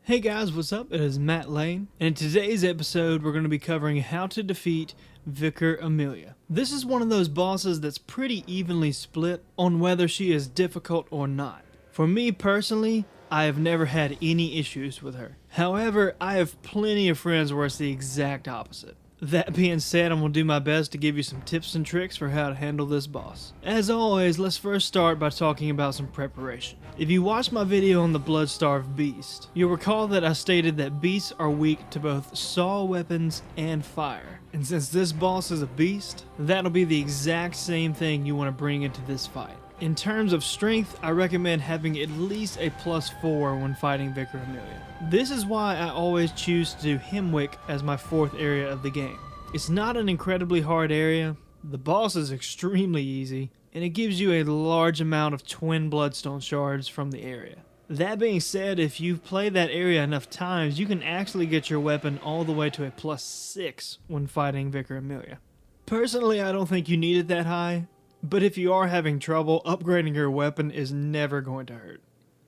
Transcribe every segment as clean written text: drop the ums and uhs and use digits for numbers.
Hey guys, what's up? It is Matt Lane, and in today's episode we're going to be covering how to defeat Vicar Amelia. This is one of those bosses that's pretty evenly split on whether she is difficult or not. For me personally, I have never had any issues with her. However, I have plenty of friends where it's the exact opposite. That being said, I'm going to do my best to give you some tips and tricks for how to handle this boss. As always, let's first start by talking about some preparation. If you watched my video on the Blood-Starved Beast, you'll recall that I stated that beasts are weak to both saw weapons and fire. And since this boss is a beast, that'll be the exact same thing you want to bring into this fight. In terms of strength, I recommend having at least a +4 when fighting Vicar Amelia. This is why I always choose to do Hemwick as my 4th area of the game. It's not an incredibly hard area, the boss is extremely easy, and it gives you a large amount of twin bloodstone shards from the area. That being said, if you've played that area enough times, you can actually get your weapon all the way to a +6 when fighting Vicar Amelia. Personally, I don't think you need it that high, but if you are having trouble, upgrading your weapon is never going to hurt.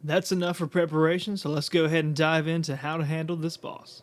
That's enough for preparation, so let's go ahead and dive into how to handle this boss.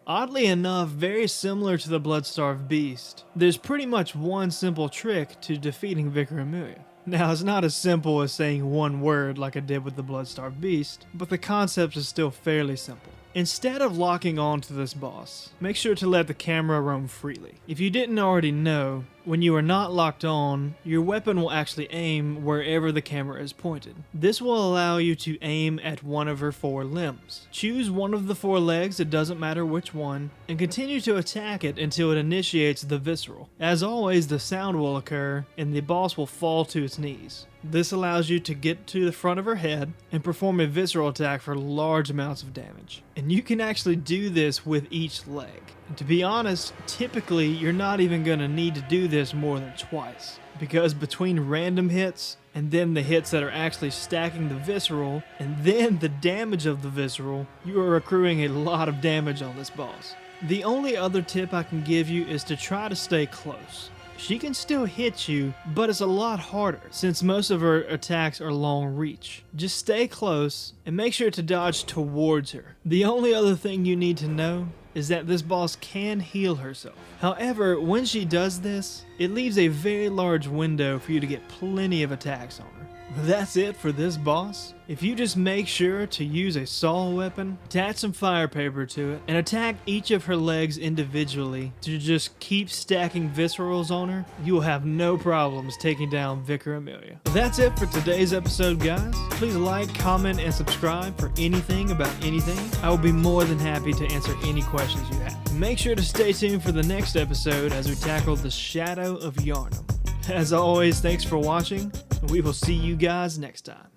Oddly enough, very similar to the Blood-Starved Beast, there's pretty much one simple trick to defeating Vicar Amelia. Now, it's not as simple as saying one word like I did with the Blood-Starved Beast, but the concept is still fairly simple. Instead of locking on to this boss, make sure to let the camera roam freely. If you didn't already know, when you are not locked on, your weapon will actually aim wherever the camera is pointed. This will allow you to aim at one of her 4 limbs. Choose one of the 4 legs, it doesn't matter which one, and continue to attack it until it initiates the visceral. As always, the sound will occur, and the boss will fall to its knees. This allows you to get to the front of her head and perform a visceral attack for large amounts of damage. And you can actually do this with each leg. And to be honest, typically you're not even going to need to do this more than twice, because between random hits and then the hits that are actually stacking the visceral and then the damage of the visceral, you are accruing a lot of damage on this boss. The only other tip I can give you is to try to stay close. She can still hit you, but it's a lot harder since most of her attacks are long reach. Just stay close and make sure to dodge towards her. The only other thing you need to know is that this boss can heal herself. However, when she does this, it leaves a very large window for you to get plenty of attacks on her. That's it for this boss. If you just make sure to use a saw weapon, attach some fire paper to it, and attack each of her legs individually to just keep stacking viscerals on her, you will have no problems taking down Vicar Amelia. That's it for today's episode, guys. Please like, comment, and subscribe for anything about anything. I will be more than happy to answer any questions you have. Make sure to stay tuned for the next episode as we tackle the Shadow of Yharnam. As always, thanks for watching, and we will see you guys next time.